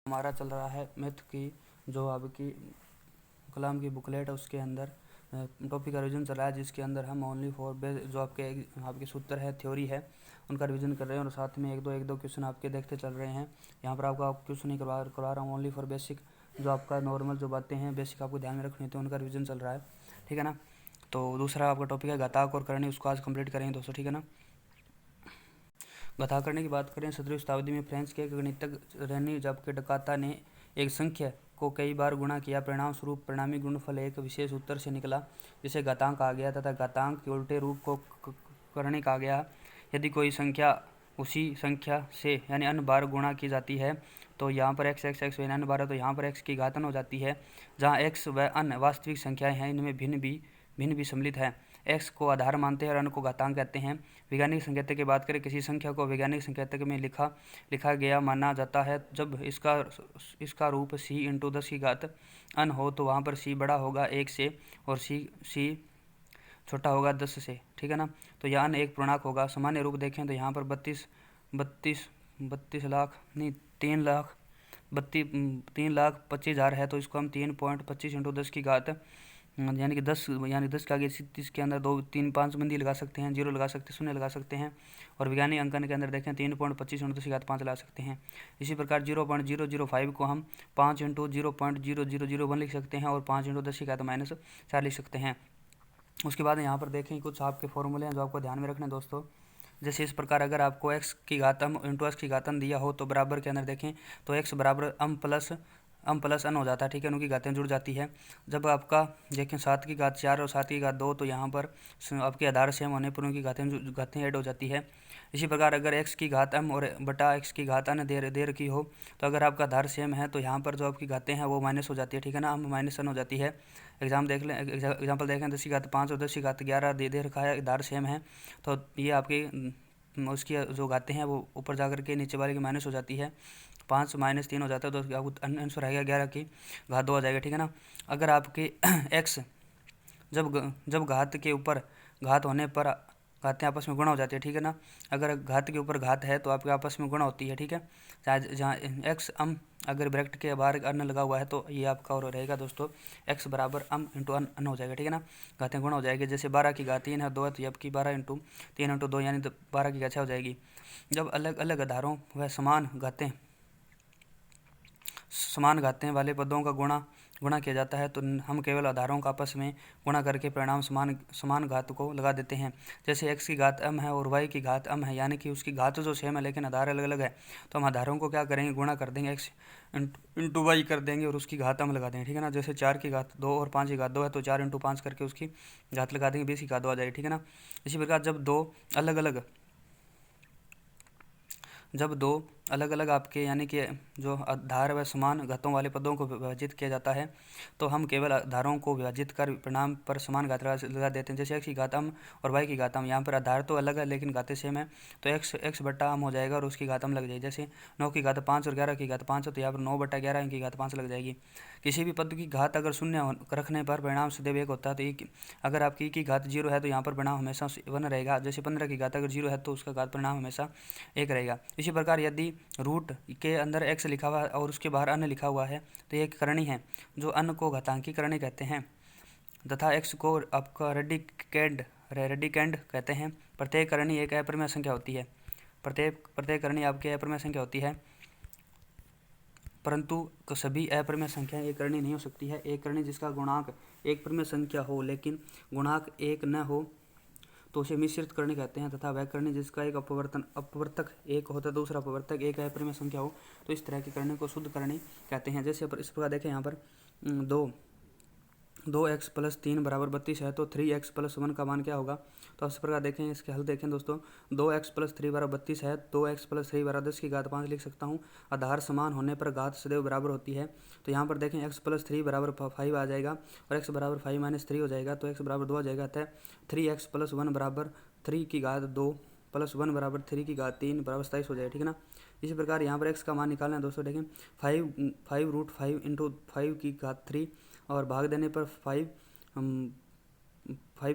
हमारा चल रहा है मैथ की जो आपकी कलाम की बुकलेट है उसके अंदर टॉपिक का रिवीजन चल रहा है, जिसके अंदर हम ओनली फॉर जो आपके सूत्र है, थ्योरी है, उनका रिवीजन कर रहे हैं और साथ में एक दो क्वेश्चन आपके देखते चल रहे हैं। यहाँ पर आपको क्वेश्चन नहीं करवा रहा हूँ, ओनली फॉर बेसिक जो आपका नॉर्मल जो बातें हैं बेसिक आपको ध्यान में रखनी होती है, उनका रिवीजन चल रहा है, ठीक है ना। तो दूसरा आपका टॉपिक है घातांक और करणी, उसको आज कंप्लीट करेंगे दोस्तों, ठीक है ना। घातांक करने की बात करें, 17वीं शताब्दी में फ्रेंच के गणितज्ञ रेनी जबकि डकाता ने एक संख्या को कई बार गुणा किया, परिणाम स्वरूप परिणामी गुणनफल एक विशेष उत्तर से निकला, जिसे घातांक कहा गया, तथा घातांक के उल्टे रूप को करणी कहा गया। यदि कोई संख्या उसी संख्या से यानी अन्य बार गुणा की जाती है तो यहाँ पर x अन्य बार है तो यहाँ पर x की घात n हो जाती है, जहाँ x व अन्य वास्तविक संख्याएं हैं, इनमें भिन्न भी सम्मिलित है। x को आधार मानते हैं और अन्य को घातांक कहते हैं। वैज्ञानिक संकेतक की बात करें, किसी संख्या को वैज्ञानिक संकेतक में लिखा गया माना जाता है जब इसका रूप c इंटू 10 की घात n हो, तो वहाँ पर c बड़ा होगा 1 से और c छोटा होगा 10 से, ठीक है ना। तो यहाँ एक पूर्णांक होगा। सामान्य रूप देखें तो यहाँ पर 32 लाख नहीं 3,25,000 है, तो इसको हम 3.25 इंटू 10 की घात यानी कि 10 के आगे इसके अंदर 2 3 5 बिंदी लगा सकते हैं, 0 लगा सकते हैं, 0 लगा सकते हैं। और वैज्ञानिक अंकन के अंदर देखें 3.25 इंटू 10 की घात 5 लगा सकते हैं। इसी प्रकार 0.005 को हम 5 इंटू 0.0001 लिख सकते हैं और 5 इंटू 10 की घात -4 लिख सकते हैं। उसके बाद यहाँ पर देखें कुछ आपके फॉर्मूले हैं जो आपको ध्यान में रखने दोस्तों। जैसे इस प्रकार अगर आपको x की घात m इंटू x की घात n दिया हो तो बराबर के अंदर देखें तो x बराबर m प्लस n हो जाता है, ठीक है, उनकी घातें जुड़ जाती है। जब आपका देखें 7 की घात 4 और 7 की घात 2 तो यहाँ पर आपके आधार सेम होने पर उनकी घातें ऐड हो जाती है। इसी प्रकार अगर x की घात m और बटा x की घात n दे रखी हो तो अगर आपका आधार सेम है तो यहाँ पर जो आपकी घातें हैं वो माइनस हो जाती है, ठीक है ना, m माइनस n हो जाती है। एग्जाम्पल देखें 10 की घात 5 और 10 की घात 11 दे रखा है, आधार सेम है, तो ये आपकी उसकी जो घातें हैं वो ऊपर जाकर के नीचे वाले की माइनस हो जाती है। 5 - 3 हो जाता है तो आंसर आएगा 11 की घात 2 आ जाएगा, ठीक है ना। अगर आपके x जब घात के ऊपर घात होने पर घातें आपस में गुणा हो जाती है, ठीक है ना। अगर घात के ऊपर घात है तो आपके आपस में गुणा होती है, ठीक है। जहाँ x अगर ब्रैकेट के बाहर अन्न लगा हुआ है तो ये आपका और रहेगा दोस्तों x बराबर इंटू अन्न हो जाएगा, ठीक है ना। घातें गुणा हो जाएगी। जैसे 12 की घात 3 है 2 है तो आपकी 12 इंटू 3 इंटू 2 यानी 12 की घात 6 हो जाएगी। जब अलग अलग आधारों व समान घातें वाले पदों का गुणा किया जाता है तो हम केवल आधारों का आपस में गुणा करके परिणाम समान घात को लगा देते हैं। जैसे x की घात m है और y की घात m है, यानी कि उसकी घात जो सेम है लेकिन आधार अलग अलग है, तो हम आधारों को क्या करेंगे, गुणा कर देंगे, x इंटू वाई कर देंगे और उसकी घात m लगा देंगे, ठीक है ना। जैसे 4 की घात 2 और 5 की घात 2 है तो 4 इंटू 5 करके उसकी घात लगा देंगे, 20 की घात 2 आ जाएगी, ठीक है ना। इसी प्रकार जब दो अलग अलग आपके यानी कि जो आधार व समान घातों वाले पदों को विभाजित किया जाता है तो हम केवल आधारों को विभाजित कर परिणाम पर समान घात लगा देते हैं। जैसे x की घात m और y की घात m, यहाँ पर आधार तो अलग है लेकिन घातें सेम है तो x बटा m हो जाएगा और उसकी घात m लग जाएगी। जैसे 9 की घात 5 और 11 की घात 5 है तो यहाँ पर 9 बटा 11 की घात 5 लग जाएगी। किसी भी पद की घात अगर शून्य रखने पर परिणाम सदैव 1 होता है, तो अगर आपकी की घात 0 है तो यहाँ पर परिणाम हमेशा 1 रहेगा। जैसे 15 की घात अगर 0 है तो उसका घात परिणाम हमेशा 1 रहेगा। इसी प्रकार यदि रूट के अंदर x लिखा हुआ है और उसके बाहर अन्य लिखा हुआ है तो ये एक करणी है जो अन्य को घातांकी करणी कहते हैं, तथा x को आपका रेडिकेंड कहते हैं। प्रत्येक करणी एक अपरिमेय संख्या होती है। प्रत्येक करणी आपकी अपरिमेय संख्या होती है, परंतु सभी अपरिमेय संख्याएं एक करणी नहीं हो सकती है। एक करणी जिसका गुणांक एक परिमेय संख्या हो लेकिन गुणांक एक न हो तो उसे मिश्रित करणी कहते हैं, तथा वह करणी जिसका एक अपवर्तक एक होता है दूसरा अपवर्तक एक अपरिमेय संख्या हो तो इस तरह की करणी को शुद्ध करणी कहते हैं। जैसे इस प्रकार देखें यहाँ पर 2x प्लस 3 बराबर 32 है तो 3x प्लस 1 का मान क्या होगा, तो इस प्रकार देखें इसके हल देखें दोस्तों। 2x प्लस 3 बराबर 32 है, 2x प्लस 3 बराबर 10 की घात 5 लिख सकता हूँ। आधार समान होने पर घात सदैव बराबर होती है, तो यहाँ पर देखें x प्लस 3 बराबर 5 आ जाएगा और x बराबर 5 माइनस 3 हो जाएगा तो x बराबर 2 आ जाएगा। अतः 3x प्लस 1 बराबर 3 की घात 2 प्लस 1 बराबर 3 की घात 3 बराबर 27 हो जाएगा, ठीक है ना। इसी प्रकार यहाँ पर x का मान निकालना है दोस्तों। देखें 5 इंटू 5 की घात 3 और भाग देने पर 5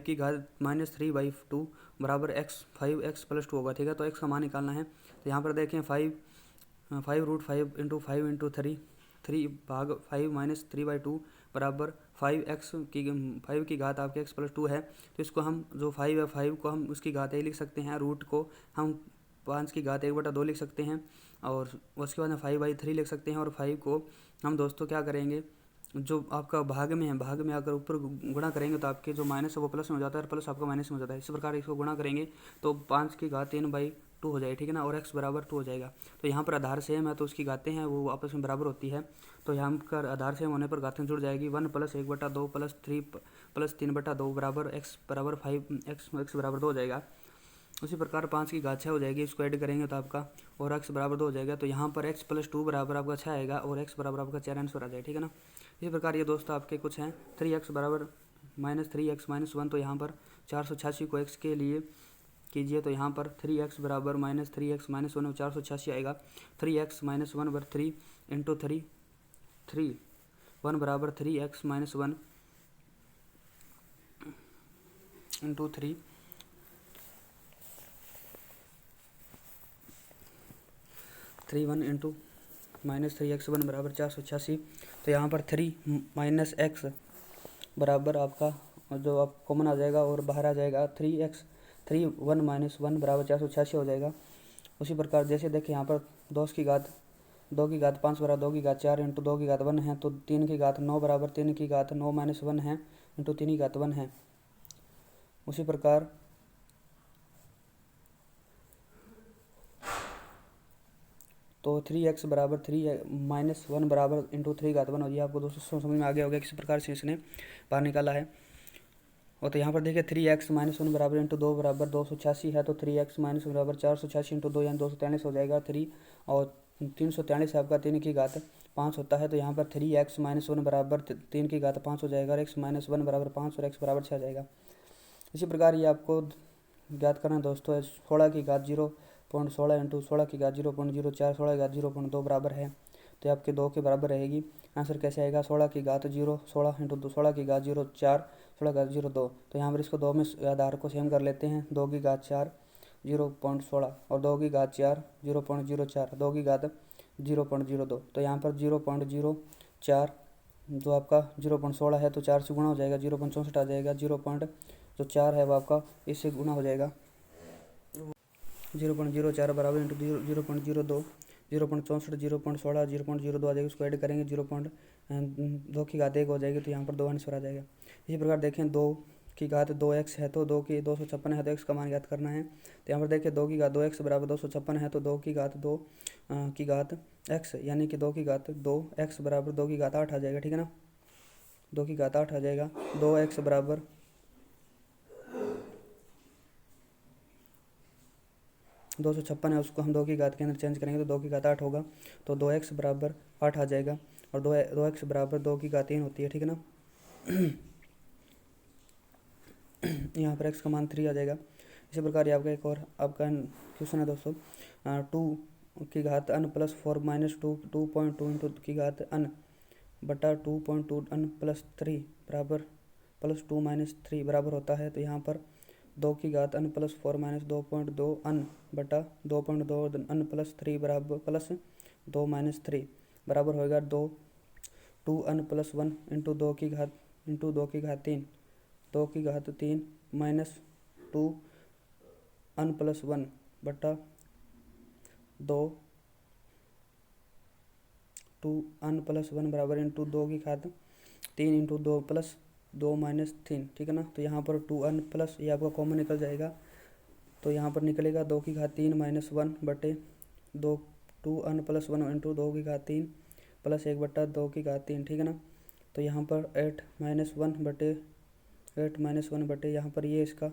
की घात -3/2 बराबर 5x प्लस 2 होगा, ठीक है। तो x का मान निकालना है तो यहाँ पर देखें 5√5 × 5 × 3 3 भाग 5-3/2 बराबर 5 की घात आपके x + 2 है। तो इसको हम जो 5 है 5 को हम उसकी घात a लिख सकते हैं, रूट को हम 5 की घात 1/2 लिख सकते हैं और उसके बाद में 5/3 लिख सकते हैं। और 5 को हम दोस्तों क्या करेंगे, जो आपका भाग में है, भाग में अगर ऊपर गुणा करेंगे तो आपके जो माइनस है वो प्लस में हो जाता है और प्लस आपका माइनस में हो जाता है। इसी प्रकार इसको गुणा करेंगे तो 5 की घात 3/2 हो जाएगी, ठीक है ना, और x बराबर 2 हो जाएगा। तो यहाँ पर आधार सेम है तो उसकी घातें हैं वो आपस में बराबर होती है। तो यहाँ पर आधार सेम होने पर घातें जुड़ जाएगी। 1 + 1/2 + 3 + 3/2 बराबर x बराबर 5 x बराबर 2 हो जाएगा। उसी प्रकार 5 की घात 6 हो जाएगी, इसको ऐड करेंगे तो आपका और x बराबर 2 हो जाएगा। तो यहाँ पर x + 2 बराबर आपका 6 आएगा और x बराबर आपका 4 आंसर आ जाएगा, ठीक है ना। इसी प्रकार ये दोस्तों आपके कुछ हैं 3x बराबर -3x - 1। तो यहाँ पर 486 को x के लिए कीजिए तो यहाँ पर 3x बराबर -3x - 1 486 आएगा। 3x - 1/3 × 3 3 1 बराबर 3x - 1 × 3 3 1 × -3x1 बराबर 486। तो यहाँ पर 3 - x बराबर आपका जो आप कॉमन आ जाएगा और बाहर आ जाएगा 3x 3 1 - 1 बराबर 486 हो जाएगा। उसी प्रकार जैसे देखें यहाँ पर 2 की घात 5 बराबर 2 की घात 4 × 2 की घात 1 है। तो 3 की घात 9 बराबर 3 की घात 9 - 1 है × 3 की घात 1 है। उसी प्रकार तो 3x बराबर 3 - 1 बराबर × 3 घात 1 हो गया। आपको दोस्तों समझ में आ गया होगा किस प्रकार से इसने बाहर निकाला है। और तो यहाँ पर देखिए 3x - 1 बराबर × 2 बराबर 286 है। तो 3x - 1 बराबर 486 × 2 यानी 243 हो जाएगा। 3 और 343 आपका 3 की घात 5 होता है। तो यहाँ पर 3x - 1 बराबर 3 की घात 5 हो जाएगा और x - 1 बराबर 5 और x बराबर 6 आ जाएगा। इसी प्रकार ये आपको ज्ञात करना दोस्तों है 16 की घात 0.16 × 16 की घात 0.04 16 की घात 0.2 बराबर है। तो ये आपके 2 के बराबर रहेगी। आंसर कैसे आएगा 16 की घात 0 16 × 16 की घात 0.4 16 की घात 0.2। तो यहाँ पर इसको 2 में आधार को सेम कर लेते हैं। 2 की घात 4 0.16 और 2 की घात 4 0.04 2 की घात 0.02। तो यहाँ पर 0.04 जो आपका 0.16 है तो 4 से गुणा हो जाएगा 0.64 आ जाएगा। जो 4 है वो आपका इससे गुणा हो जाएगा 0.04 बराबर × 0.02 0.64 0.16 0.02 आ जाएगी। उसको ऐड करेंगे 0.2 की घात 1 हो जाएगी। तो यहाँ पर 2 आंसर आ जाएगा। इसी प्रकार देखें 2 की घात 2x है तो 2 की 256 है तो x का मान ज्ञात करना है। तो यहाँ पर देखिए 2 की घात 2x बराबर 256 है तो 2 की घात 2 की घात x यानी कि 2 की घात 2x बराबर 2 की घात 8 आ जाएगा, ठीक है ना। 2 की घात 8 आ जाएगा। 2x बराबर 256 है उसको हम 2 की घात के अंदर चेंज करेंगे तो 2 की घात 8 होगा। तो 2x बराबर 8 आ जाएगा और 2x बराबर 2 की घात 3 होती है, ठीक है ना। यहाँ पर x का मान 3 आ जाएगा। इसी प्रकार ये आपका एक और आपका क्वेश्चन है दोस्तों 2 की घात n + 4 - 2 2.2 × की घात n बटा 2.2 n + 3 बराबर +2 - 3 बराबर होता है। तो यहाँ पर 2 की घात n + 4 - 2.2 n बटा 2.2 n + 3 बराबर +2 - 3 बराबर होगा 2n + 1 × 2 की घात 3 2 की घात 3 - 2n + 1 बटा 2n + 1 बराबर × 2 की घात 3 × 2 + 2 - 3, ठीक है ना। तो यहाँ पर 2n प्लस ये आपका कॉमन निकल जाएगा। तो यहाँ पर निकलेगा 2 की घात 3 - 1 बटे 2n + 1 × 2 की घात 3 + 1 बटा 2 की घात 3, ठीक है ना। तो यहाँ पर 8 - 1 बटे यहाँ पर ये इसका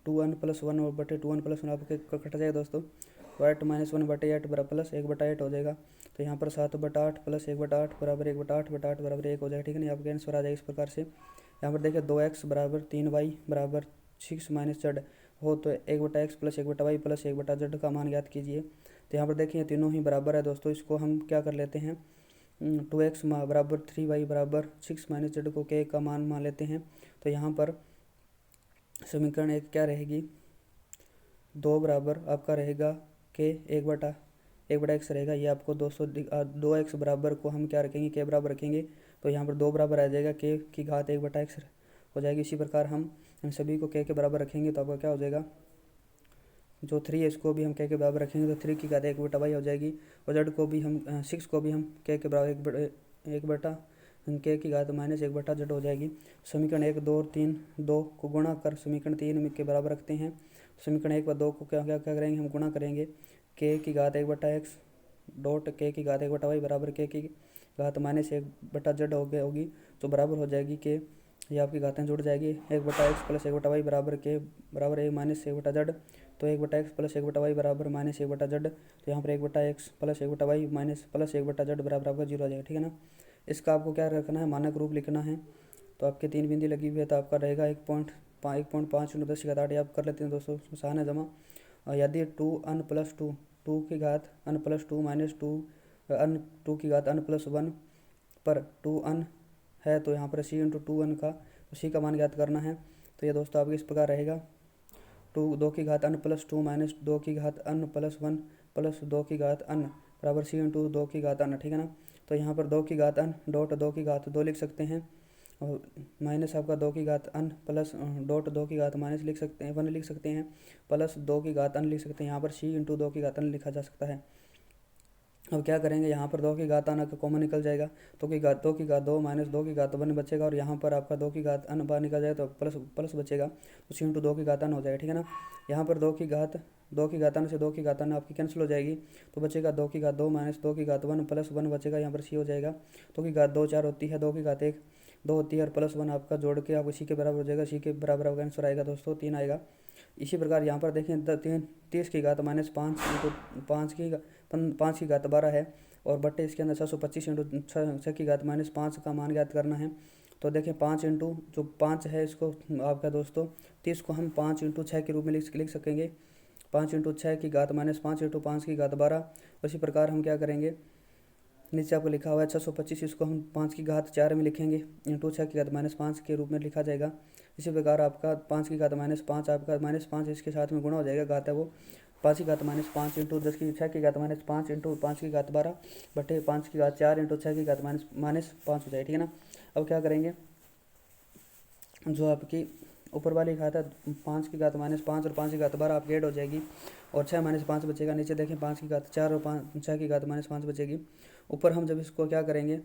2n + 1 और बटे 2n + 1 आपके कट जाएगा दोस्तों। तो 8 - 1 बटे 8 बराबर +1 बटा 8 हो जाएगा। तो यहाँ पर 7 बटा 8 + 1 बटा 8 बराबर 1 बटा 8 बटा 8 बराबर 1 हो जाएगा, ठीक है ना। आपका आंसर आ जाएगा इस प्रकार से। यहाँ पर देखिए 2x बराबर 3y बराबर 6 - z हो तो 1 बटा x + 1 बटा y + 1 बटा z का मान ज्ञात कीजिए। तो यहाँ पर देखिए तीनों ही बराबर है दोस्तों। इसको हम क्या कर लेते हैं 2x बराबर 3y बराबर 6 - z को k का मान लेते हैं। तो यहाँ पर समीकरण एक क्या रहेगी 2 बराबर आपका रहेगा के 1/x रहेगा। ये आपको 2x बराबर को हम क्या रखेंगे, के बराबर रखेंगे, तो यहाँ पर 2 बराबर आ जाएगा के की घात 1/x हो जाएगी। इसी प्रकार हम इन सभी को के बराबर रखेंगे तो आपका क्या हो जाएगा, जो 3 है इसको भी हम के बराबर रखेंगे तो 3 की घात 1/y हो जाएगी। और जेड को भी हम 6 को भी हम के बराबर 1 के की घात -1/z हो जाएगी। समीकरण 1, 2 और 3 2 को गुणा कर समीकरण 3 के बराबर रखते हैं। समीकरण 1 व 2 को क्या क्या क्या करेंगे, हम गुणा करेंगे। के की घात 1/x डॉट के की घात 1/y बराबर के की घात -1/z होगी, तो बराबर हो जाएगी के, ये आपकी घातें जुड़ जाएगी। 1/x प्लस 1/y बराबर के बराबर -1/z, तो 1/x प्लस 1/y बराबर -1/z, तो यहाँ पर 1/x plus 1/y plus 1/z बराबर आपका 0 आ जाएगा। ठीक है ना। इसका आपको क्या रखना है, मानक रूप लिखना है। तो आपके 3 बिंदी लगी हुई है तो आपका रहेगा 1.5 × 10⁻⁸ आप कर लेते हैं दोस्तों, आसान है जमा। और यदि 2n प्लस 2 2 की घात n प्लस 2 माइनस 2 n 2 की घात n प्लस 1 पर 2n है, तो यहाँ पर c × 2n का c का मान ज्ञात करना है। तो ये दोस्तों आपके इस प्रकार रहेगा, 2 की घात n प्लस 2 माइनस 2 की घात n प्लस 1 प्लस 2 की घात n बराबर c × 2 की घात n। ठीक है ना। तो यहाँ पर 2 की घात n डॉट 2 की घात 2 लिख सकते हैं, और माइनस आपका 2 की घात n प्लस डॉट 2 की घात माइनस लिख सकते हैं 1 लिख सकते हैं, प्लस 2 की घात n लिख सकते हैं। यहाँ पर c × 2 की घात n लिखा जा सकता है। अब क्या करेंगे, यहाँ पर 2 की घात n का कॉमन निकल जाएगा, तो 2 की घात 2 माइनस 2 की घात 1 बचेगा, और यहाँ पर आपका 2 की घात n बाहर निकल जाएगा तो प्लस बचेगा, तो c × 2 की घात n हो जाएगा। ठीक है ना। यहाँ पर 2 की घात n से 2 की घात n आपकी कैंसिल हो जाएगी, तो बचेगा 2 की घात 2 माइनस 2 की घात 1 प्लस 1 बचेगा, यहाँ पर c हो जाएगा। 2 की घात 2 4 होती है, 2 की घात 1 2 होती है, और प्लस 1 आपका जोड़ के आपको c के बराबर हो जाएगा। c के बराबर आपका आंसर आएगा दोस्तों 3 आएगा। इसी प्रकार यहाँ पर देखें 30 की घात -5 5 की घात 12 है, और बट्टे इसके अंदर 725 × 6 की घात -5 का मान ज्ञात करना है। तो देखें 5 इंटू जो 5 है इसको आपका दोस्तों 30 को हम 5 × 6 के रूप में लिख सकेंगे, 5 × 6 की घात -5 × 5 की घात 12। उसी प्रकार हम क्या करेंगे, नीचे आपको लिखा हुआ है 625, इसको हम 5 की घात 4 में लिखेंगे, इंटू 6 की घात -5 के रूप में लिखा जाएगा। इसी प्रकार आपका 5 की घात -5 आपका -5 इसके साथ में गुणा हो जाएगा, घात है वो 5 की घात -5 इंटू 10 की 6 की घात -5 इंटू 5 की घात 12 बटे 5 की घात 4 इंटू 6 की घात -5 हो जाए। ठीक है ना। अब क्या करेंगे, जो आपकी ऊपर वाली घात है 5 की घात -5 और 5 की घात 12 आपकी ऐड हो जाएगी, और 6 -5 बचेगा। नीचे देखें 5 की घात 4 और 6 की घात -5 बचेगी। ऊपर हम जब इसको क्या करेंगे,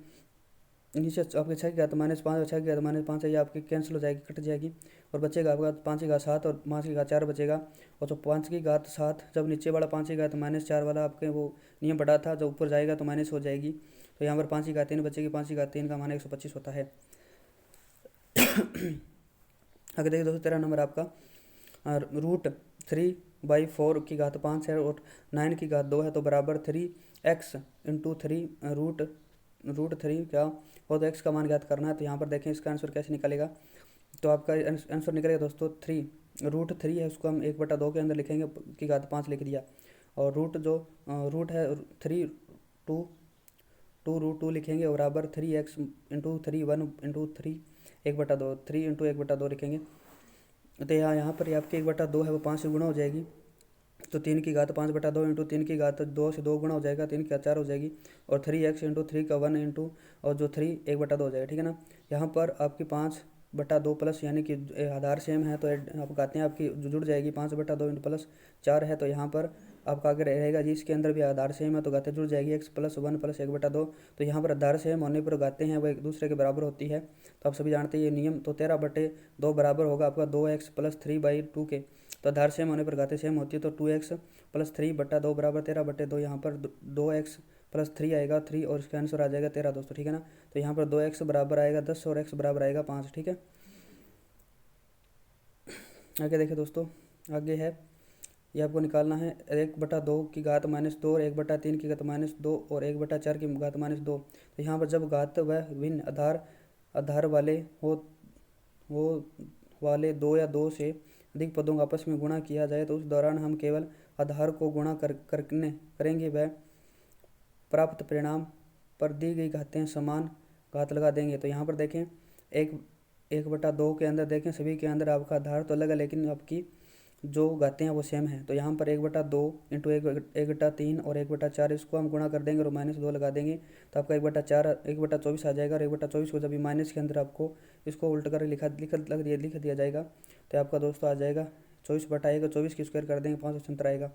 नीचे आपके 6 की घात -5 और 6 की घात -5 है, ये आपकी कैंसिल हो जाएगी, कट जाएगी, और बचेगा आपका 5 की घात 7 और 5 की घात 4 बचेगा। और जो 5 की घात 7 जब नीचे वाला 5 की घात -4 वाला आपके वो नियम बढ़ा था, जब ऊपर जाएगा तो माइनस हो जाएगी, तो यहाँ पर 5 की घात 3 बचेगी, 5 की घात 3 का मान 125 होता है। आगे देखिए दोस्तों 13 नंबर आपका √3/4 की घात 5 है, और 9 की घात 2 है, तो बराबर 3x × 3 √3 क्या हो, तो x का मान ज्ञात करना है। तो यहाँ पर देखें इसका आंसर कैसे निकलेगा, तो आपका आंसर निकलेगा दोस्तों 3 √3 है, उसको हम 1/2 के अंदर लिखेंगे, की घात 5 लिख दिया, और रूट है 3 2 लिखेंगे, और बराबर 3x × 3 1 × 3 1/2 3 × 1/2 लिखेंगे। तो यहाँ पर आपकी 1/2 है वो 5 से गुणा हो जाएगी, तो 3 की घात 5/2 इंटू 3 की घात 2 से 2 गुणा हो जाएगा, 3 की घात 4 हो जाएगी, और 3x × 3 का 1 इंटू और जो 3 1/2 हो जाएगा। ठीक है ना। यहाँ पर आपकी 5/2 प्लस यानी कि आधार सेम है, तो आप घातें आपकी जुड़ जाएगी, 5/2 इंटू प्लस 4 है, तो यहाँ पर आपका आगे रहेगा जी, इसके अंदर भी आधार सेम है तो घातें जुड़ जाएगी, x + 1 + 1/2। तो यहाँ पर आधार सेम होने पर घातें हैं वो एक दूसरे के बराबर होती है, तो आप सभी जानते हैं ये नियम। तो 13/2 बराबर होगा आपका 2x + 3/2 के, तो आधार सेम होने पर घातें सेम होती है, तो 2x + 3/2 बराबर 13/2। यहाँ पर 2x + 3 आएगा 3, और इसका आंसर आ जाएगा 13 दोस्तों। ठीक है ना। तो यहाँ पर 2x बराबर आएगा 10 और x बराबर आएगा 5। ठीक है। आगे देखिए दोस्तों, आगे है ये आपको निकालना है 1/2 की घात -2 और 1/3 की घात -2 और 1/4 की घात -2। तो यहाँ पर जब घात व भिन्न आधार वाले वो वाले 2 या 2 से अधिक पदों को आपस में गुणा किया जाए, तो उस दौरान हम केवल आधार को गुणा करेंगे व प्राप्त परिणाम पर दी गई घातें समान घात लगा देंगे। तो यहाँ पर देखें 1/2 के अंदर देखें सभी के अंदर आपका आधार तो अलग है, लेकिन आपकी जो घातें हैं वो सेम है। तो यहाँ पर 1/2 इंटू 1/3 और 1/4 इसको हम गुणा कर देंगे और -2 लगा देंगे तो आपका 1/4 1/24 आ जाएगा। और 1/24 को जब भी माइनस के अंदर आपको इसको उल्ट कर लिख दिया जाएगा तो आपका दोस्तों आ जाएगा 24/1 24 की स्क्वायर कर देंगे 570 आएगा।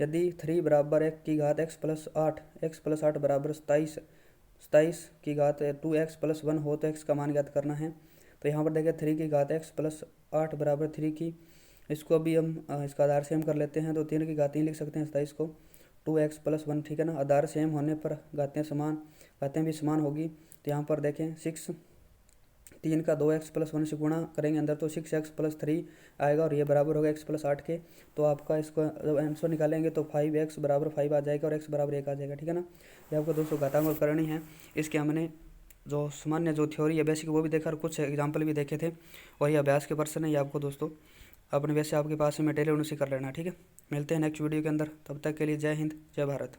यदि 3 बराबर 1 की घात x+8 बराबर 27 की घात 2x+1 हो तो x का मान ज्ञात करना है। तो यहाँ पर देखें 3 की घात x+8 बराबर 3 की, इसको अभी हम इसका आधार सेम कर लेते हैं तो 3 की घात 3 लिख सकते हैं 27 को 2x+1, ठीक है ना। आधार सेम होने पर घातें भी समान होगी। तो यहाँ पर देखें 3 का 2x+1 से गुणा करेंगे अंदर तो 6x+3 आएगा और ये बराबर होगा x+8 के। तो आपका इसको जब आंसर निकालेंगे तो 5x बराबर 5 आ जाएगा और x बराबर 1 आ जाएगा, ठीक है ना। ये आपको दोस्तों घातांक और करनी है। इसके हमने जो सामान्य जो थ्योरी है बेसिक वो भी देखा और कुछ एग्जाम्पल भी देखे थे और ये अभ्यास के पर्सन है। ये आपको दोस्तों अपने वैसे आपके पास में मटेरियल उनसे कर लेना, ठीक है। मिलते हैं नेक्स्ट वीडियो के अंदर, तब तक के लिए जय हिंद जय भारत।